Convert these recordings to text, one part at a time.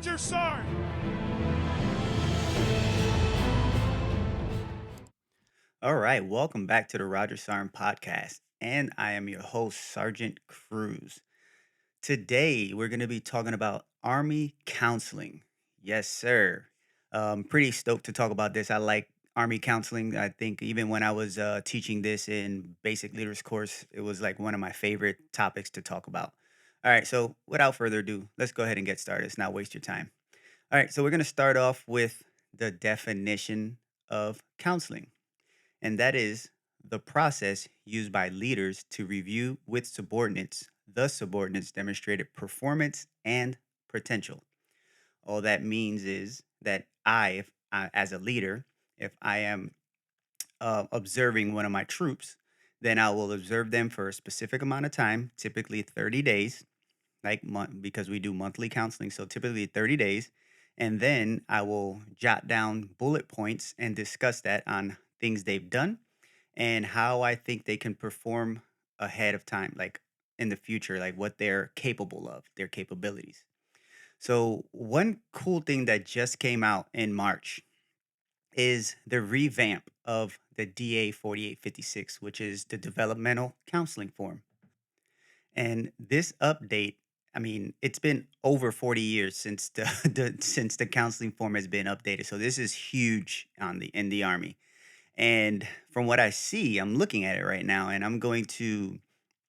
Roger Sar'nt. All right, welcome back to the Roger Sar'nt Podcast, and I am your host, Sergeant Cruz. Today, we're going to be talking about Army counseling. Yes, sir. Pretty stoked to talk about this. I like Army counseling. I think even when I was teaching this in basic leaders course, it was like one of my favorite topics to talk about. All right, so without further ado, let's go ahead and get started. Let's not waste your time. All right, so we're going to start off with the definition of counseling, and that is the process used by leaders to review with subordinates the subordinates' demonstrated performance and potential. All that means is that if I, as a leader, if I am observing one of my troops, then I will observe them for a specific amount of time, typically 30 days, because we do monthly counseling, so typically 30 days. And then I will jot down bullet points and discuss that on things they've done and how I think they can perform ahead of time, like in the future, like what they're capable of, their capabilities. So, one cool thing that just came out in March is the revamp of the DA 4856, which is the developmental counseling form. And this update, I mean, it's been over 40 years since since the counseling form has been updated. So this is huge on the in the army. And from what I see, I'm looking at it right now and I'm going to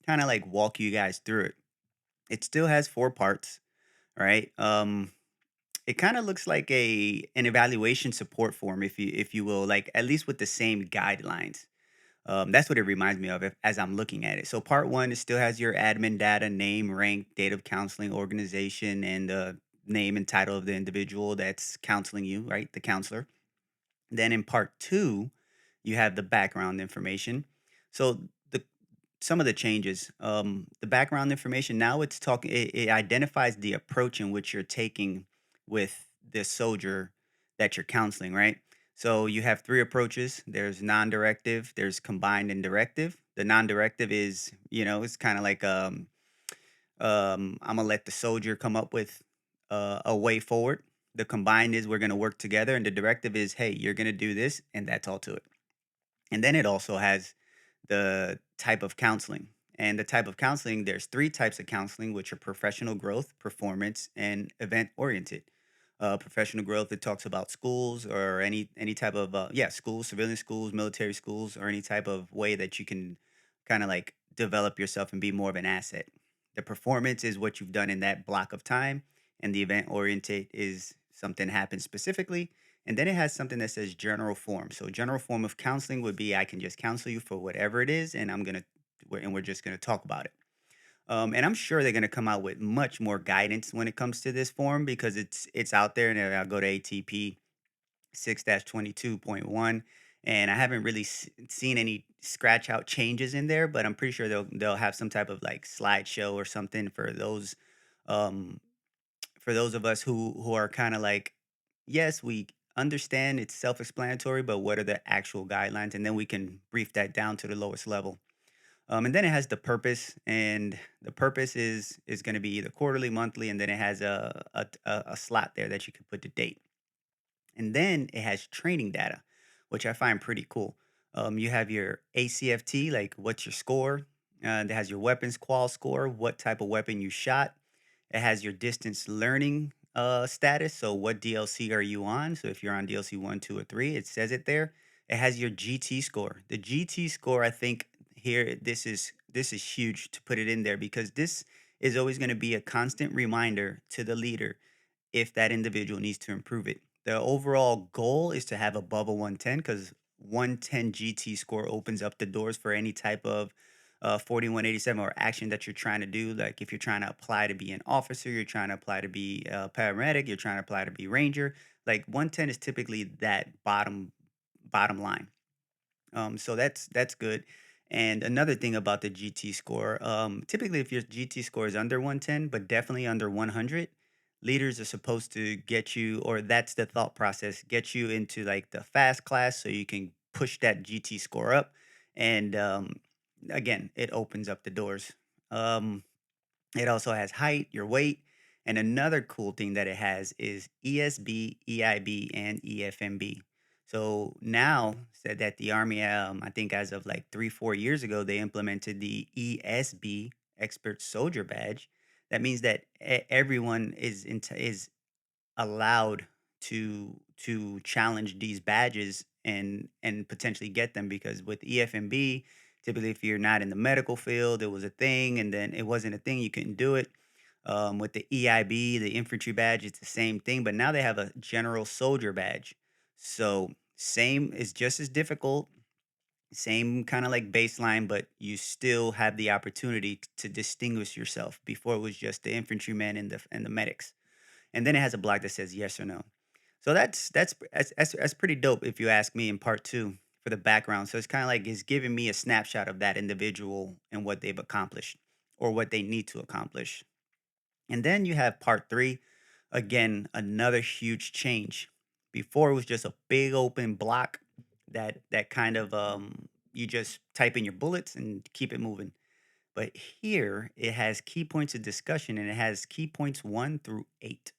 kind of like walk you guys through it. It still has four parts, right? It kind of looks like a an evaluation support form, if you will, like at least with the same guidelines. That's what it reminds me of as I'm looking at it. So part one, it still has your admin data, name, rank, date of counseling, organization, and the name and title of the individual that's counseling you, right? The counselor. Then in part two, you have the background information. So the some of the changes, the background information now it's talking. It identifies the approach in which you're taking with the soldier that you're counseling, right? So you have three approaches. There's non-directive, there's combined and directive. The non-directive is, it's kind of like I'm gonna let the soldier come up with a way forward. The combined is we're gonna work together, and the directive is, hey, you're gonna do this, and that's all to it. And then it also has the type of counseling. And the type of counseling, there's three types of counseling, which are professional growth, performance, and event oriented. Professional growth, it talks about schools or any type of schools, civilian schools, military schools, or any type of way that you can kind of like develop yourself and be more of an asset. The performance is what you've done in that block of time, and the event oriented is something happens specifically, and then it has something that says general form. So general form of counseling would be I can just counsel you for whatever it is, and we're just gonna talk about it. And I'm sure they're gonna come out with much more guidance when it comes to this form because it's out there. And I'll go to ATP 6-22.1, and I haven't really seen any scratch out changes in there, but I'm pretty sure they'll have some type of like slideshow or something um for those of us who are kind of like, yes, we understand it's self-explanatory, but what are the actual guidelines? And then we can brief that down to the lowest level. And then it has the purpose, and the purpose is going to be either quarterly, monthly, and then it has a slot there that you can put the date. And then it has training data, which I find pretty cool. You have your ACFT, like what's your score? It has your weapons qual score, what type of weapon you shot. It has your distance learning status. So what DLC are you on? So if you're on DLC 1, 2, or 3, it says it there. It has your GT score. The GT score, I think here this is huge to put it in there because this is always going to be a constant reminder to the leader if that individual needs to improve it. The overall goal is to have above a 110 because 110 GT score opens up the doors for any type of 4187 or action that you're trying to do. Like if you're trying to apply to be an officer, you're trying to apply to be a paramedic, you're trying to apply to be ranger. Like 110 is typically that bottom line. So that's good. And another thing about the GT score, typically if your GT score is under 110, but definitely under 100, leaders are supposed to get you, or that's the thought process, get you into like the fast class so you can push that GT score up. And again, it opens up the doors. Um, it also has height, your weight, And another cool thing that it has is ESB, EIB, and EFMB. So now said that the Army, I think as of like 3, 4 years ago, they implemented the ESB Expert Soldier Badge. That means that everyone is allowed to challenge these badges and potentially get them, because with EFMB, typically if you're not in the medical field, it was a thing, and then it wasn't a thing, you couldn't do it. With the EIB, the infantry badge, it's the same thing, but now they have a general soldier badge. So same is just as difficult, same kind of like baseline, but you still have the opportunity to distinguish yourself. Before it was just the infantrymen and the medics, and then it has a block that says yes or no. So that's pretty dope if you ask me in part two for the background. So it's kind of like it's giving me a snapshot of that individual and what they've accomplished or what they need to accomplish. And then you have part three, again, another huge change. Before it was just a big open block that kind of you just type in your bullets and keep it moving. But here it has key points of discussion, and it has key points 1 through 8.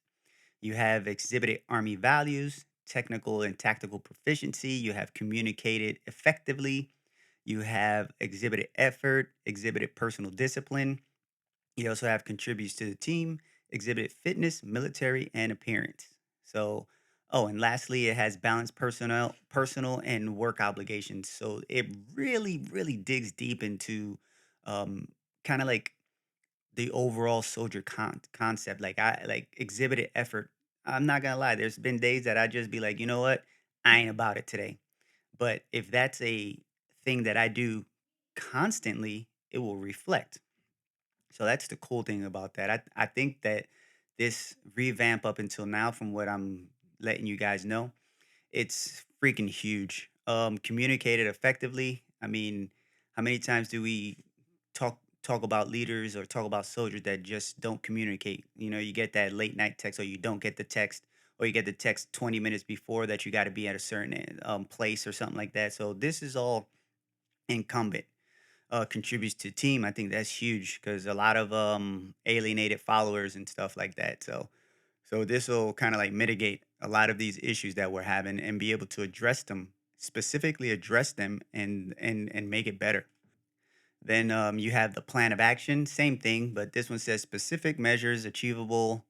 You have exhibited Army values, technical and tactical proficiency. You have communicated effectively. You have exhibited effort, exhibited personal discipline. You also have contributes to the team, exhibited fitness, military, and appearance. So, oh, and lastly, it has balanced personal and work obligations. So it really, really digs deep into um, kind of like the overall soldier concept. Like I like exhibited effort. I'm not gonna lie. There's been days that I just be like, you know what, I ain't about it today. But if that's a thing that I do constantly, it will reflect. So that's the cool thing about that. I think that this revamp up until now, from what I'm letting you guys know, it's freaking huge. Communicated effectively. I mean, how many times do we talk about leaders or talk about soldiers that just don't communicate? You know, you get that late night text, or you don't get the text, or you get the text 20 minutes before that you got to be at a certain place or something like that. So this is all incumbent, contributes to team. I think that's huge because a lot of alienated followers and stuff like that. So this will kind of like mitigate a lot of these issues that we're having and be able to address them, specifically address them and make it better. Then you have the plan of action, same thing, but this one says specific measures, achievable,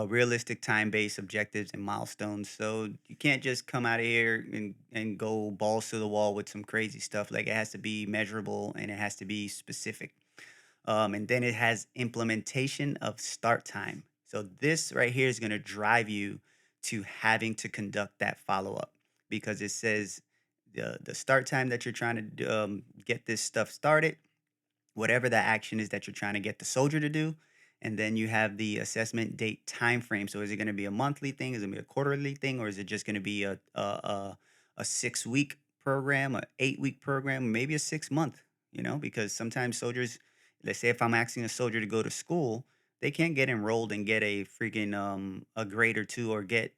realistic time based objectives and milestones. So you can't just come out of here and go balls to the wall with some crazy stuff. Like it has to be measurable and it has to be specific. And then it has implementation of start time. So this right here is going to drive you to having to conduct that follow up, because it says the start time that you're trying to get this stuff started, whatever the action is that you're trying to get the soldier to do. And then you have the assessment date time frame. So is it going to be a monthly thing? Is it going to be a quarterly thing? Or is it just going to be a 6 week program, a 8 week program, maybe a 6 month? You know, because sometimes soldiers, let's say if I'm asking a soldier to go to school, they can't get enrolled and get a freaking a grade or two, or get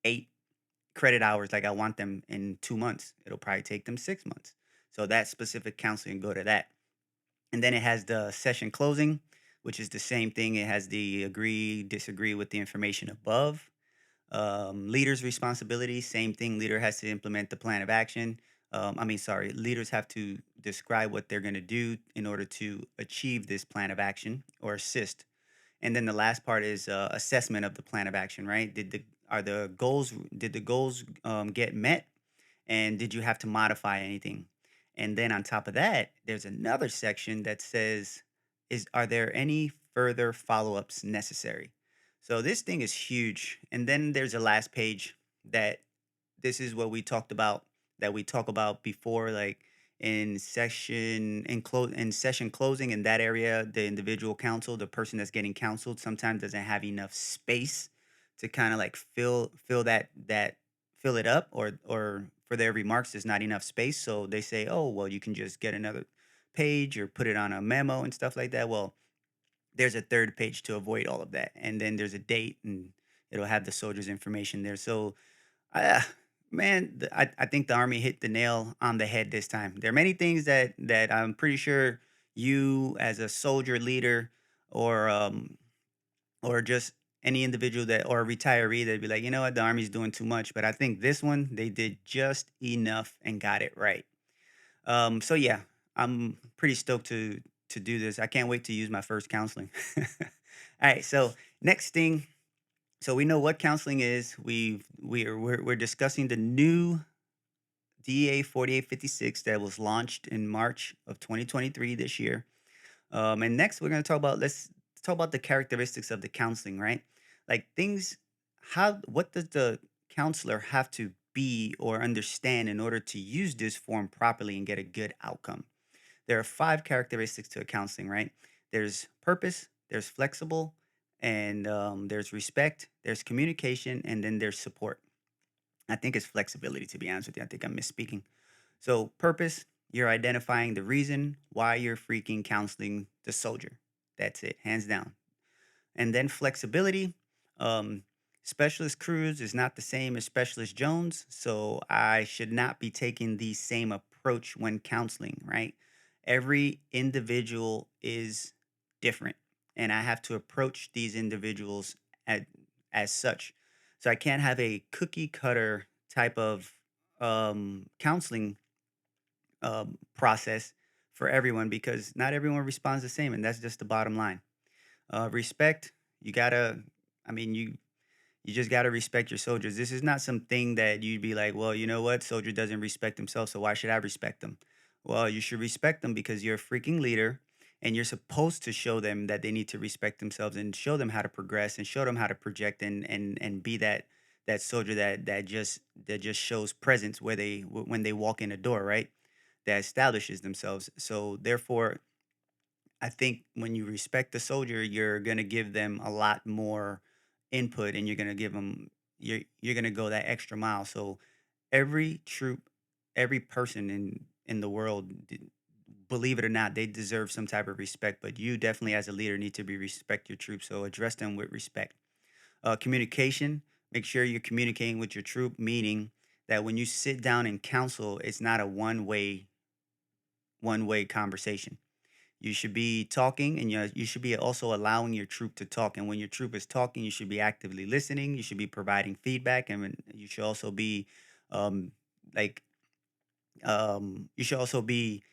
8 credit hours like I want them in 2 months. It'll probably take them 6 months. So that specific counseling go to that. And then it has the session closing, which is the same thing. It has the agree, disagree with the information above. Leader's responsibility, same thing. Leader has to implement the plan of action. Sorry, leaders have to describe what they're going to do in order to achieve this plan of action or assist. And then the last part is assessment of the plan of action. Right? Did the goals get met? And did you have to modify anything? And then on top of that, there's another section that says, "Is are there any further follow-ups necessary?" So this thing is huge. And then there's a last page that this is what we talked about, that we talk about before, like in session closing. In that area, the individual counsel, the person that's getting counseled, sometimes doesn't have enough space to kind of like fill that fill it up, or for their remarks there's not enough space, so they say, oh well, you can just get another page or put it on a memo and stuff like that. Well, there's a third page to avoid all of that, and then there's a date, and it'll have the soldier's information there. So uh, man, I think the Army hit the nail on the head this time. There are many things that I'm pretty sure you, as a soldier leader, or or just any individual that or a retiree that'd be like, you know what, the army's doing too much. But I think this one they did just enough and got it right. So yeah, I'm pretty stoked to do this. I can't wait to use my first counseling. All right, so next thing, so we know what counseling is. We're discussing the new DA 4856 that was launched in March of 2023 this year. And next, we're going to talk about let's talk about the characteristics of the counseling, right? Like things, what does the counselor have to be or understand in order to use this form properly and get a good outcome? There are five characteristics to a counseling, right? There's purpose, there's flexible, and there's respect, there's communication, and then there's support. I think it's flexibility, to be honest with you. I think I'm misspeaking. So, purpose, you're identifying the reason why you're freaking counseling the soldier. That's it, hands down. And then flexibility. Um, Specialist Cruz is not the same as Specialist Jones, so I should not be taking the same approach when counseling, right? Every individual is different, and I have to approach these individuals at, as such. So I can't have a cookie cutter type of counseling process for everyone because not everyone responds the same, and that's just the bottom line. Respect, you gotta, I mean, you just gotta respect your soldiers. This is not something that you'd be like, well, you know what, soldier doesn't respect himself, so why should I respect them? Well, you should respect them because you're a freaking leader, and you're supposed to show them that they need to respect themselves and show them how to progress and show them how to project and be that soldier that just shows presence where when they walk in the door, right? That establishes themselves. So therefore, I think when you respect the soldier, you're gonna give them a lot more input, and you're gonna give them you're gonna go that extra mile. So every troop, every person in the world, believe it or not, they deserve some type of respect. But you definitely, as a leader, need to be respect your troops. So address them with respect. Communication. Make sure you're communicating with your troop, meaning that when you sit down and counsel, it's not a one way conversation. You should be talking, and you should be also allowing your troop to talk. And when your troop is talking, you should be actively listening. You should be providing feedback, and you should also be um, like you should also be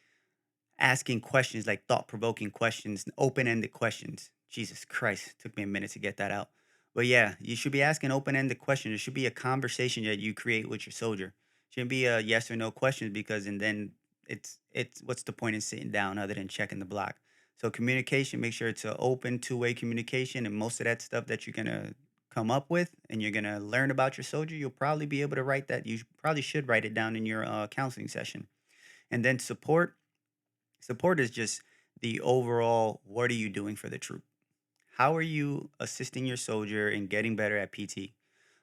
asking questions, like thought provoking questions, open ended questions. Jesus Christ, took me a minute to get that out. But yeah, you should be asking open ended questions. It should be a conversation that you create with your soldier. Shouldn't be a yes or no questions because and then it's what's the point in sitting down other than checking the block? So communication, make sure it's an open two-way communication, and most of that stuff that you're gonna come up with and you're gonna learn about your soldier, you'll probably be able to write that. Probably should write it down in your counseling session. And then support. Support is just the overall what are you doing for the troop? How are you assisting your soldier in getting better at PT?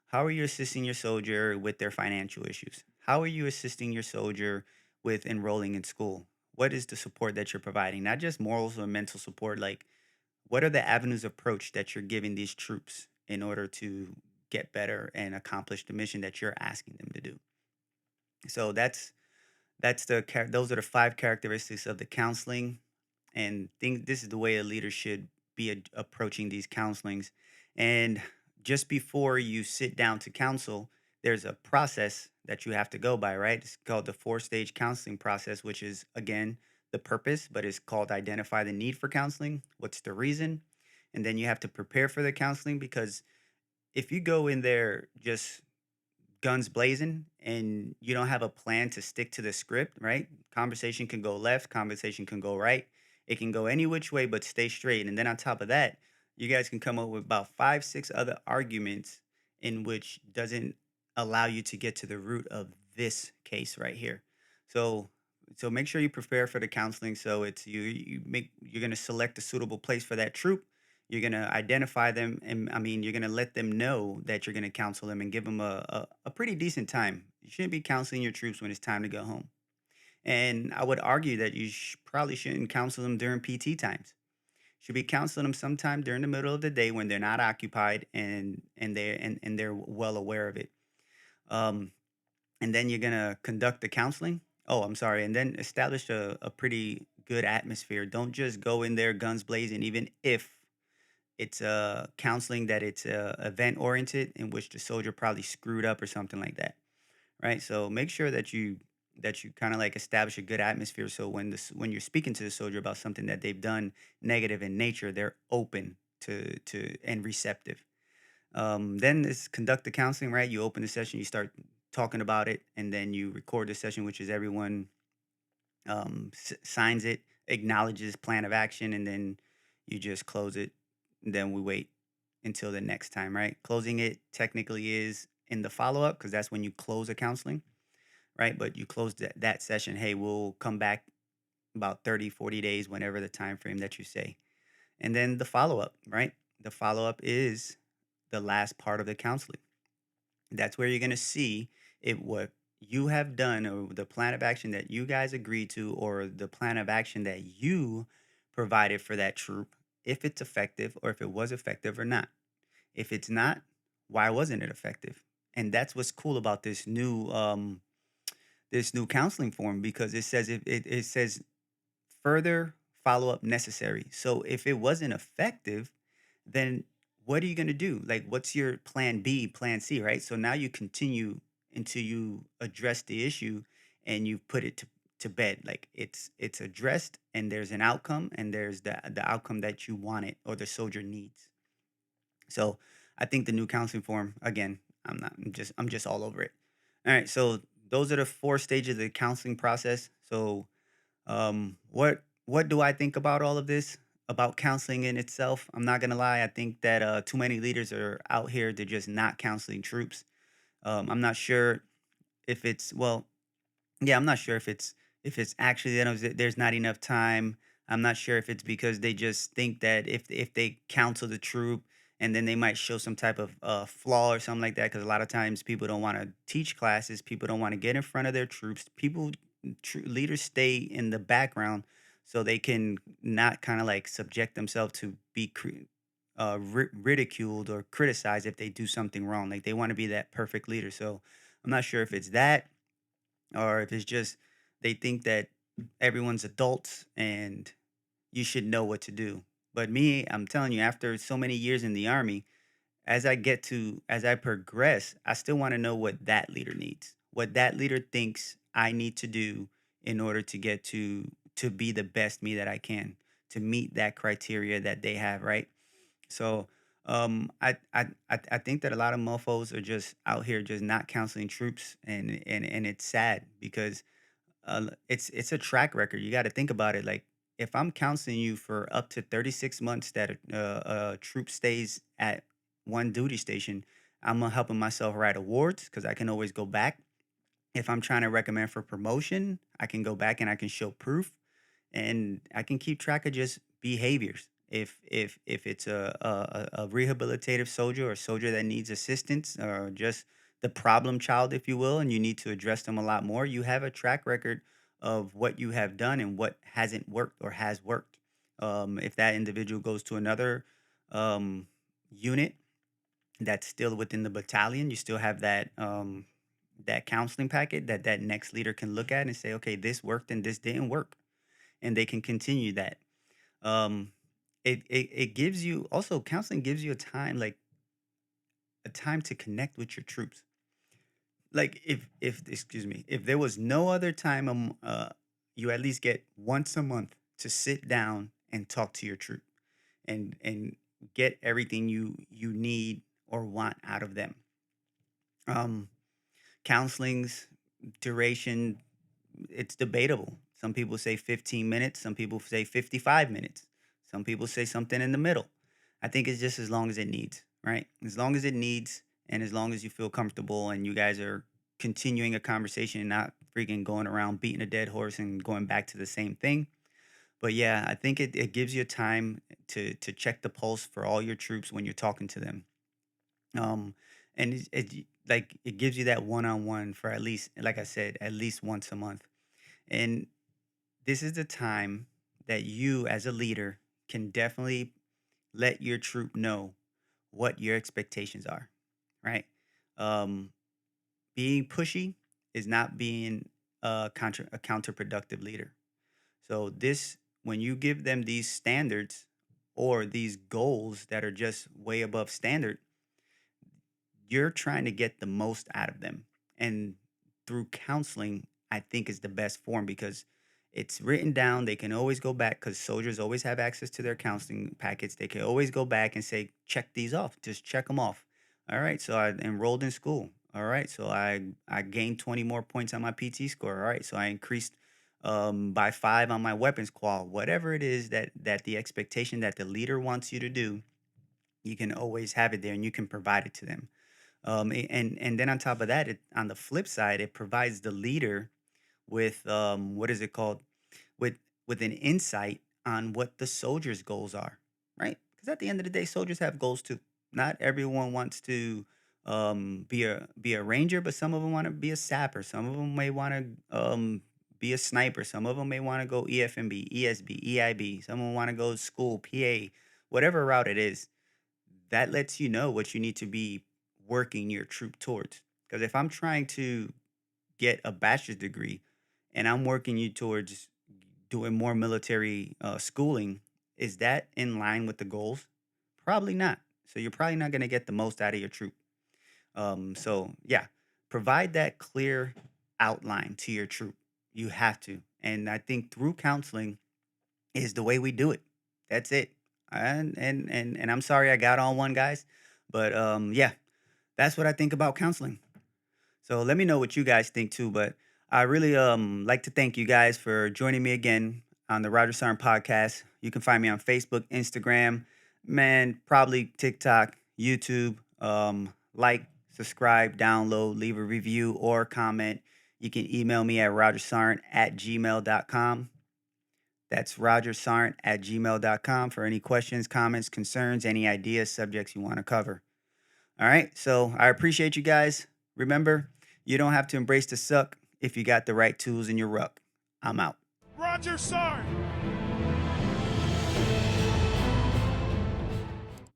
How are you assisting your soldier with their financial issues? How are you assisting your soldier with enrolling in school? What is the support that you're providing? Not just morals or mental support, like what are the avenues of approach that you're giving these troops in order to get better and accomplish the mission that you're asking them to do? So those are the five characteristics of the counseling, and think this is the way a leader should be approaching these counselings. And just before you sit down to counsel, there's a process that you have to go by, right? It's called the four-stage counseling process, which is again the purpose, but it's called identify the need for counseling. What's the reason? And then you have to prepare for the counseling because if you go in there just guns blazing and you don't have a plan to stick to the script, right? Conversation can go left, conversation can go right. It can go any which way, but stay straight. And then on top of that, you guys can come up with about five, six other arguments in which doesn't allow you to get to the root of this case right here. So so make sure you prepare for the counseling. So it's you're gonna select a suitable place for that troop. You're gonna identify them, and I mean, you're gonna let them know that you're gonna counsel them and give them a pretty decent time. You shouldn't be counseling your troops when it's time to go home. And I would argue that you probably shouldn't counsel them during PT times. You should be counseling them sometime during the middle of the day when they're not occupied and they're well aware of it. Um, and then you're gonna conduct the counseling. Oh, I'm sorry, and then establish a pretty good atmosphere. Don't just go in there guns blazing, even it's a counseling that it's event oriented in which the soldier probably screwed up or something like that, right? So make sure that you kind of like establish a good atmosphere so when you're speaking to the soldier about something that they've done negative in nature, they're open to and receptive. Then it's conduct the counseling, right? You open the session, you start talking about it, and then you record the session, which is everyone signs it, acknowledges plan of action, and then you just close it. And then we wait until the next time, right? Closing it technically is in the follow up because that's when you close a counseling, right? But you close that session. Hey, we'll come back about 30, 40 days, whenever the time frame that you say. And then the follow up, right? The follow up is the last part of the counseling. That's where you're going to see if what you have done or the plan of action that you guys agreed to or the plan of action that you provided for that troop, if it's effective or if it was effective or not. If it's not, why wasn't it effective? And that's what's cool about this new counseling form because it says it says further follow-up necessary. So if it wasn't effective, then what are you going to do? Like, what's your plan B, plan C, right? So now you continue until you address the issue and you put it to bed. Like it's addressed and there's an outcome and there's the outcome that you wanted or the soldier needs. So I think the new counseling form, again, I'm just all over it. All right. So those are the four stages of the counseling process. So what do I think about all of this? About counseling in itself? I'm not gonna lie. I think that too many leaders are out here. They're just not counseling troops. I'm not sure if it's well. Yeah, I'm not sure if it's actually that there's not enough time. I'm not sure if it's because they just think that if they counsel the troop and then they might show some type of flaw or something like that. Because a lot of times people don't want to teach classes, people don't want to get in front of their troops. Leaders stay in the background so they can not kind of like subject themselves to be ridiculed or criticized if they do something wrong. Like they want to be that perfect leader. So I'm not sure if it's that or if it's just they think that everyone's adults and you should know what to do. But me, I'm telling you, after so many years in the army, as I progress, I still want to know what that leader needs, what that leader thinks I need to do in order to get to be the best me that I can, to meet that criteria that they have, right? So I think that a lot of mofos are just out here just not counseling troops, and it's sad because it's a track record. You got to think about it. Like if I'm counseling you for up to 36 months that a troop stays at one duty station, I'm helping myself write awards because I can always go back. If I'm trying to recommend for promotion, I can go back and I can show proof and I can keep track of just behaviors. If it's a rehabilitative soldier or a soldier that needs assistance or just the problem child, if you will, and you need to address them a lot more, you have a track record of what you have done and what hasn't worked or has worked. If that individual goes to another um, unit that's still within the battalion, you still have that counseling packet that next leader can look at and say, okay, this worked and this didn't work, and they can continue that. Um, it gives you also counseling gives you a time to connect with your troops. Like if excuse me, if there was no other time, you at least get once a month to sit down and talk to your troop and get everything you need or want out of them. Um, Counseling's duration, it's debatable. Some people say 15 minutes, some people say 55 minutes. Some people say something in the middle. I think it's just as long as it needs, right? As long as it needs and as long as you feel comfortable and you guys are continuing a conversation and not freaking going around beating a dead horse and going back to the same thing. But yeah, I think it gives you time to check the pulse for all your troops when you're talking to them. Um, and like it gives you that one-on-one for at least, like I said, at least once a month. And this is the time that you, as a leader, can definitely let your troop know what your expectations are, right? Um, Being pushy is not being a counterproductive leader. So this, when you give them these standards, or these goals that are just way above standard, you're trying to get the most out of them. And through counseling, I think is the best form because it's written down. They can always go back because soldiers always have access to their counseling packets. They can always go back and say, check these off, just check them off. All right. So I enrolled in school. All right. So I gained 20 more points on my PT score. All right. So I increased by 5 on my weapons qual. Whatever it is that the expectation that the leader wants you to do, you can always have it there and you can provide it to them. And then on top of that, on the flip side, it provides the leader with what is it called? With with an insight on what the soldiers' goals are, right? Because at the end of the day, soldiers have goals too. Not everyone wants to be a ranger, but some of them want to be a sapper. Some of them may want to be a sniper. Some of them may want to go EFMB, ESB, EIB. Some of them want to go to school, PA, whatever route it is. That lets you know what you need to be working your troop towards. Because if I'm trying to get a bachelor's degree and I'm working you towards doing more military schooling, is that in line with the goals? Probably not. So you're probably not going to get the most out of your troop. So yeah, provide that clear outline to your troop. You have to. And I think through counseling is the way we do it. That's it. And I'm sorry I got on one, guys, but yeah, that's what I think about counseling. So let me know what you guys think too. But I really like to thank you guys for joining me again on the Roger Sar'nt Podcast. You can find me on Facebook, Instagram, man, probably TikTok, YouTube. Like, subscribe, download, leave a review or comment. You can email me at rogersarnt@gmail.com. That's rogersarnt@gmail.com for any questions, comments, concerns, any ideas, subjects you want to cover. All right. So I appreciate you guys. Remember, you don't have to embrace the suck if you got the right tools in your ruck. I'm out. Roger Sar'nt.